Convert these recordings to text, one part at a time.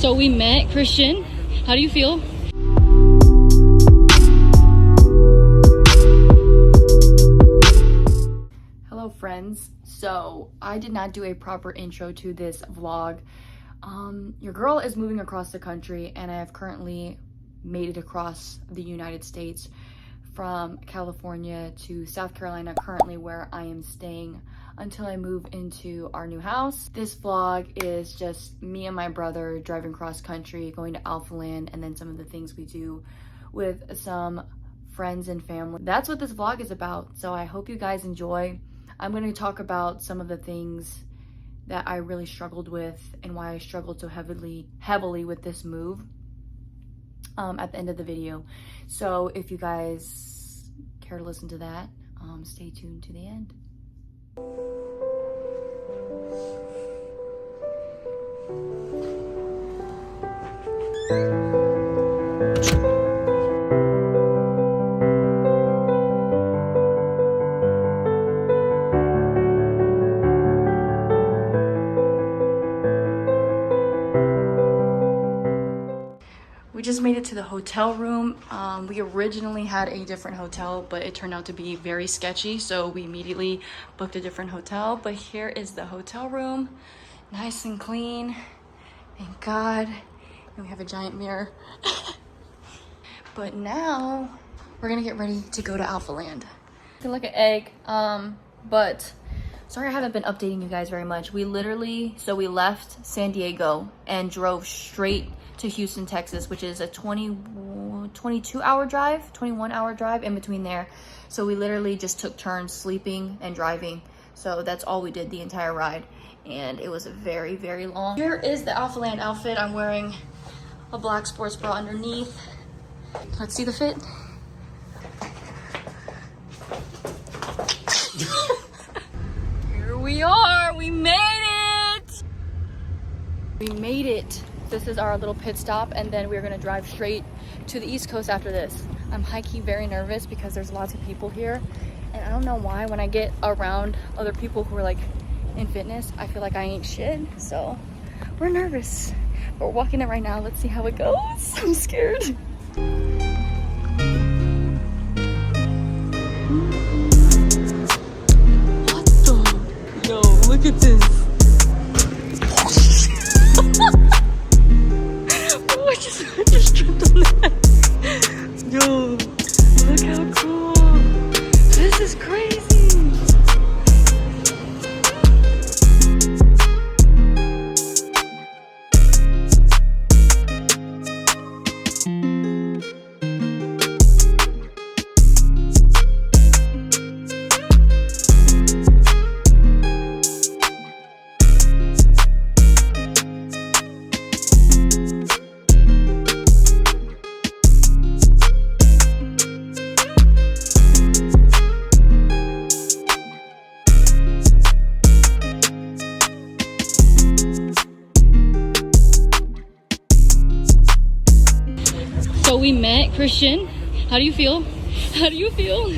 So we met Christian. How do you feel? Hello friends. So I did not do a proper intro to this vlog. Your girl is moving across the country and I have currently made it across the United States from California to South Carolina, currently where I am staying until I move into our new house. This vlog is just me and my brother driving cross country, going to Alphaland, and then some of the things we do with some friends and family. That's what this vlog is about, so I hope you guys enjoy. I'm going to talk about some of the things that I really struggled with and why I struggled so heavily with this move at the end of the video. So if you guys care to listen to that, stay tuned to the end. We just made it to the hotel room. We originally had a different hotel, but it turned out to be very sketchy, so we immediately booked a different hotel. But here is the hotel room, nice and clean, thank God. And we have a giant mirror. But now we're gonna get ready to go to Alphaland. I feel like an egg, but sorry I haven't been updating you guys very much. We left San Diego and drove straight to Houston, Texas, which is a 22-hour drive, 21-hour drive in between there. So we literally just took turns sleeping and driving. So that's all we did the entire ride. And it was very, very long. Here is the Alphaland outfit. I'm wearing a black sports bra underneath. Let's see the fit. Here we are, we made it! We made it. This is our little pit stop, and then we're gonna drive straight to the East Coast after this. I'm high-key very nervous because there's lots of people here, and I don't know why when I get around other people who are like in fitness, I feel like I ain't shit. So we're nervous, but we're walking it right now. Let's see how it goes. I'm scared. What the? Yo, look at this. I just tripped on that. Yo, look how cool. This is crazy. So we met Christian. How do you feel? How do you feel?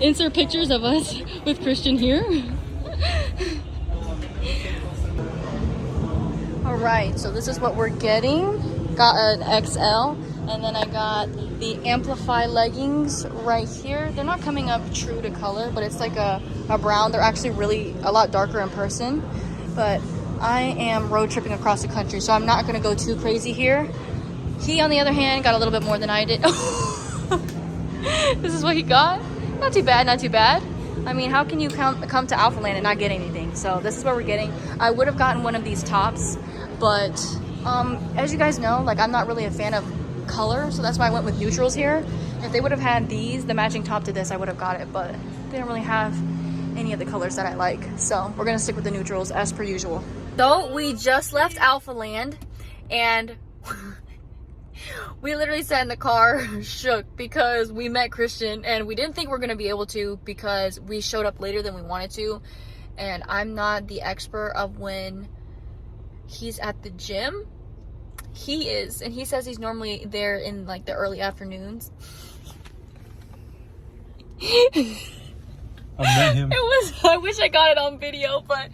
Insert pictures of us with Christian here. All right, so this is what we're getting. Got an XL, and then I got the Amplify leggings right here. They're not coming up true to color, but it's like a brown. They're actually really a lot darker in person, but I am road tripping across the country, so I'm not gonna go too crazy here. He, on the other hand, got a little bit more than I did. This is what he got. Not too bad, not too bad. I mean, how can you come to Alphaland and not get anything? So this is what we're getting. I would have gotten one of these tops, but as you guys know, like, I'm not really a fan of color, so that's why I went with neutrals here. If they would have had these, the matching top to this, I would have got it, but they don't really have any of the colors that I like. So we're gonna stick with the neutrals as per usual. So we just left Alphaland, and we literally sat in the car shook because we met Christian and we didn't think we were going to be able to because we showed up later than we wanted to, and I'm not the expert of when he's at the gym. He is, and he says he's normally there in like the early afternoons. I met him. I wish I got it on video, but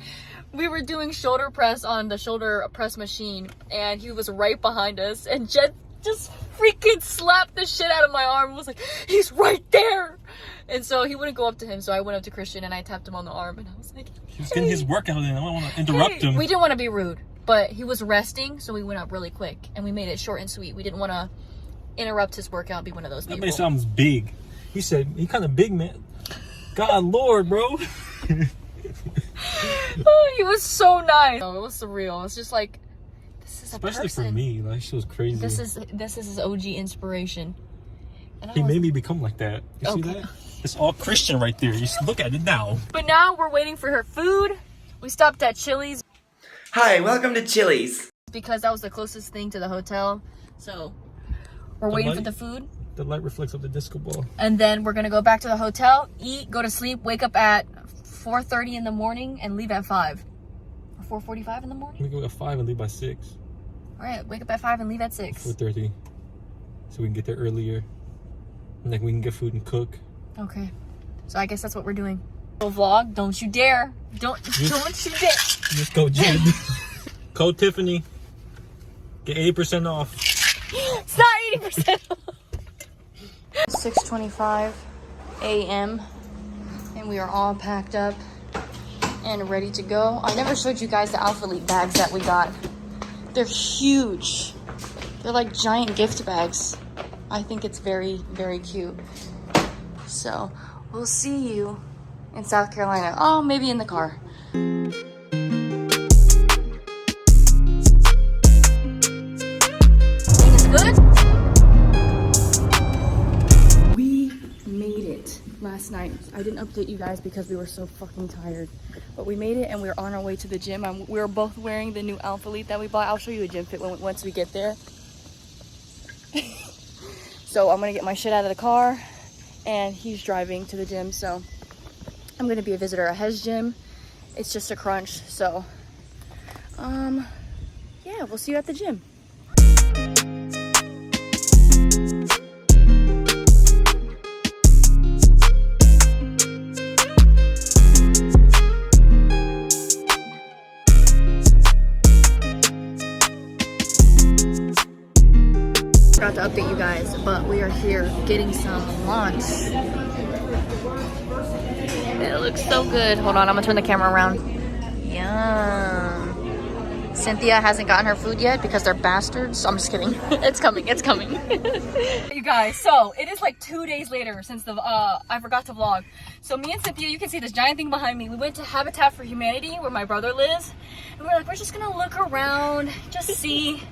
we were doing shoulder press on the shoulder press machine, and he was right behind us, and Jen just freaking slapped the shit out of my arm and was like, he's right there. And so he wouldn't go up to him, so I went up to Christian and I tapped him on the arm, and I was like, hey. He was getting his workout in. I don't want to interrupt him. We didn't want to be rude, but he was resting, so we went up really quick and we made it short and sweet. We didn't want to interrupt his workout and be one of those people. That man sounds big. He said, he kind of big, man. God Lord, bro. Oh, he was so nice. Oh, it was surreal. It's just like, this is a Especially person. for me, like, she was crazy. This is his OG inspiration. And he made me become like that. You see that? It's all Christian right there. You look at it now. But now we're waiting for her food. We stopped at Chili's. Hi, welcome to Chili's. Because that was the closest thing to the hotel. So we're waiting for the food. The light reflects off the disco ball. And then we're going to go back to the hotel, eat, go to sleep, wake up at 4:30 in the morning and leave at 5. Or 4:45 in the morning? We go at 5 and leave by 6. All right, wake up at 5 and leave at 6. 4:30. So we can get there earlier. And like we can get food and cook. Okay. So I guess that's what we're doing. Vlog, don't you dare. Don't you dare. Just go, Jed. Code Tiffany. Get 80% off. It's not 80% off. 6:25 a.m. and we are all packed up and ready to go. I never showed you guys the alphaland bags that we got. They're huge. They're like giant gift bags. I think it's very, very cute. So we'll see you in South Carolina. Oh, maybe in the car. Is it good? We made it last night. I didn't update you guys because we were so fucking tired. But we made it and we're on our way to the gym. We were both wearing the new alphaland that we bought. I'll show you a gym fit once we get there. So I'm gonna get my shit out of the car and he's driving to the gym. So I'm gonna be a visitor at his gym. It's just a crunch. So yeah, we'll see you at the gym. Forgot to update you guys, but we are here getting some lunch. It looks so good. Hold on, I'm gonna turn the camera around. Yum. Cynthia hasn't gotten her food yet because they're bastards. I'm just kidding. It's coming, it's coming. You guys, so it is like 2 days later since the I forgot to vlog. So me and Cynthia, you can see this giant thing behind me. We went to Habitat for Humanity where my brother lives. And we're like, we're just gonna look around, just see.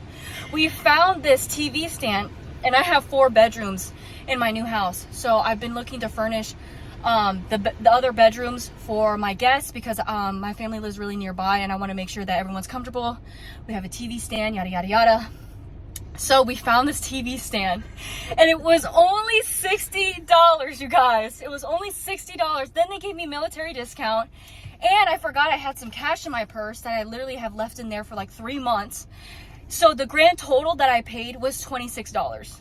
We found this TV stand, and I have 4 bedrooms in my new house. So I've been looking to furnish the other bedrooms for my guests because my family lives really nearby and I want to make sure that everyone's comfortable. We have a TV stand, yada yada yada. So we found this TV stand and it was only $60, you guys. It was only $60. Then they gave me military discount. And I forgot I had some cash in my purse that I literally have left in there for like 3 months. So the grand total that I paid was $26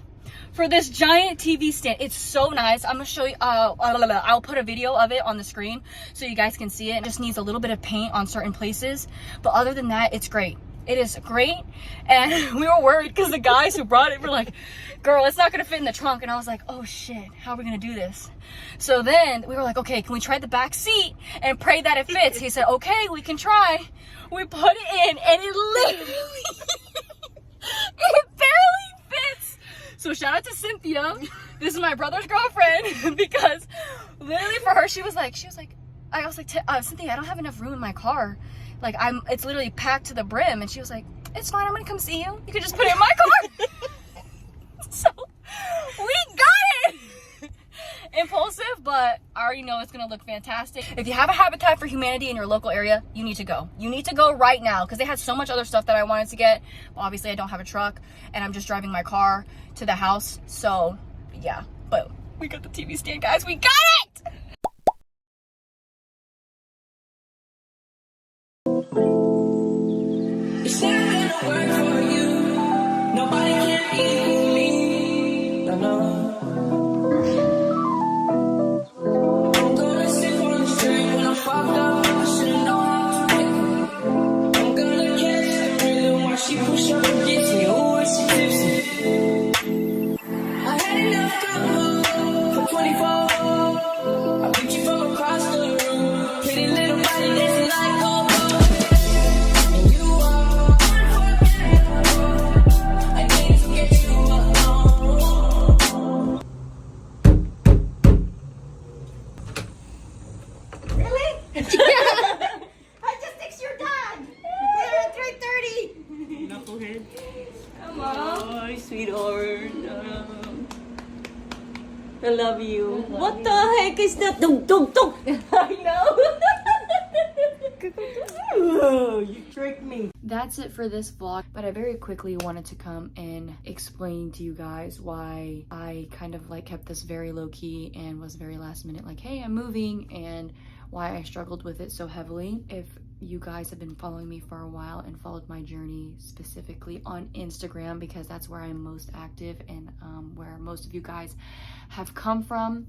for this giant TV stand. It's so nice. I'm gonna show you, I'll put a video of it on the screen so you guys can see it. It just needs a little bit of paint on certain places. But other than that, it's great. It is great. And we were worried because the guys who brought it were like, girl, it's not gonna fit in the trunk. And I was like, oh shit, how are we gonna do this? So then we were like, okay, can we try the back seat and pray that it fits? He said, okay, we can try. We put it in and it literally, it barely fits. So shout out to Cynthia. This is my brother's girlfriend because literally for her, I was like, Cynthia, I don't have enough room in my car. Like it's literally packed to the brim. And she was like, it's fine, I'm gonna come see you. You can just put it in my car. So we got it. Impulsive, but I already know it's gonna look fantastic. If you have a Habitat for Humanity in your local area, you need to go. You need to go right now because they had so much other stuff that I wanted to get. Well, obviously I don't have a truck and I'm just driving my car to the house. So yeah, but we got the TV stand, guys. We got it! It's not gonna work for you. Nobody can equal me. No, no. I'm gonna sit on the street when I'm fucked up. I should've known how to make it. I just text your dad. They're at 3:30. Knucklehead. Come on. Oh, sweetheart. I love you. What the heck is that? Dong, dong, dong. I know. Oh, you tricked me. That's it for this vlog, but I very quickly wanted to come and explain to you guys why I kind of like kept this very low-key and was very last minute like, hey, I'm moving, and why I struggled with it so heavily. If you guys have been following me for a while and followed my journey specifically on Instagram, because that's where I'm most active and where most of you guys have come from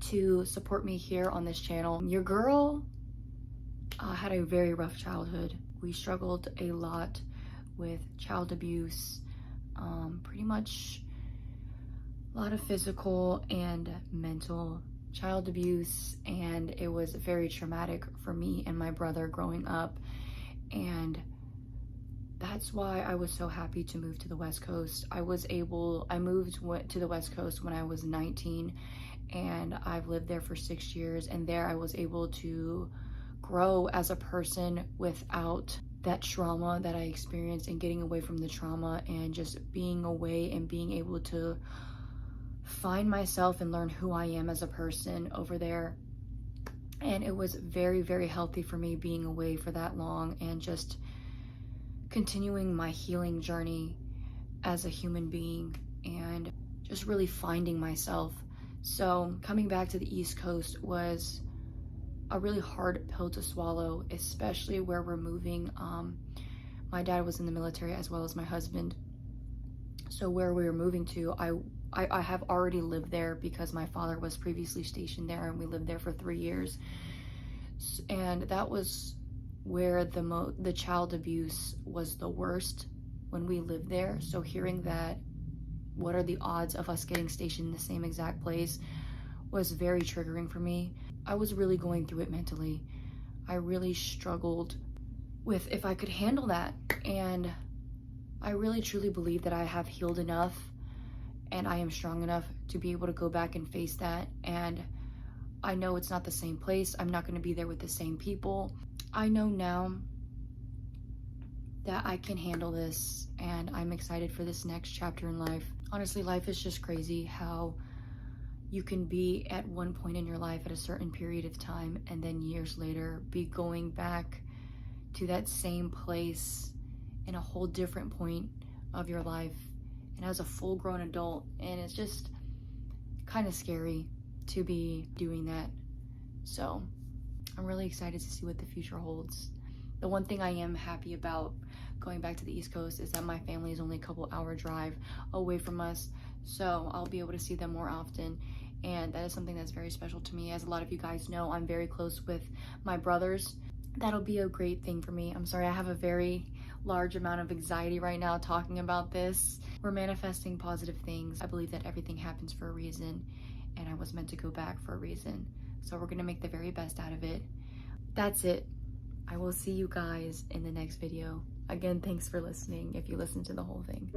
to support me here on this channel. Your girl had a very rough childhood. We struggled a lot with child abuse, pretty much a lot of physical and mental child abuse, and it was very traumatic for me and my brother growing up. And that's why I was so happy to move to the West Coast. I moved to the West Coast when I was 19, and I've lived there for 6 years, and there I was able to grow as a person without that trauma that I experienced, and getting away from the trauma and just being away and being able to find myself and learn who I am as a person over there. And it was very, very healthy for me being away for that long and just continuing my healing journey as a human being and just really finding myself. So coming back to the East Coast was a really hard pill to swallow, especially where we're moving. My dad was in the military as well as my husband. So where we were moving to, I have already lived there because my father was previously stationed there, and we lived there for 3 years. And that was where the child abuse was the worst when we lived there. So hearing that, what are the odds of us getting stationed in the same exact place, was very triggering for me. I was really going through it mentally. I really struggled with if I could handle that. And I really truly believe that I have healed enough and I am strong enough to be able to go back and face that. And I know it's not the same place. I'm not going to be there with the same people. I know now that I can handle this, and I'm excited for this next chapter in life. Honestly, life is just crazy how you can be at one point in your life at a certain period of time, and then years later be going back to that same place in a whole different point of your life and as a full-grown adult. And it's just kind of scary to be doing that. So I'm really excited to see what the future holds. The one thing I am happy about going back to the East Coast is that my family is only a couple hour drive away from us, so I'll be able to see them more often. And that is something that's very special to me. As a lot of you guys know, I'm very close with my brothers. That'll be a great thing for me. I'm sorry, I have a very large amount of anxiety right now talking about this. We're manifesting positive things. I believe that everything happens for a reason, and I was meant to go back for a reason. So we're gonna make the very best out of it. That's it. I will see you guys in the next video. Again, thanks for listening if you listened to the whole thing.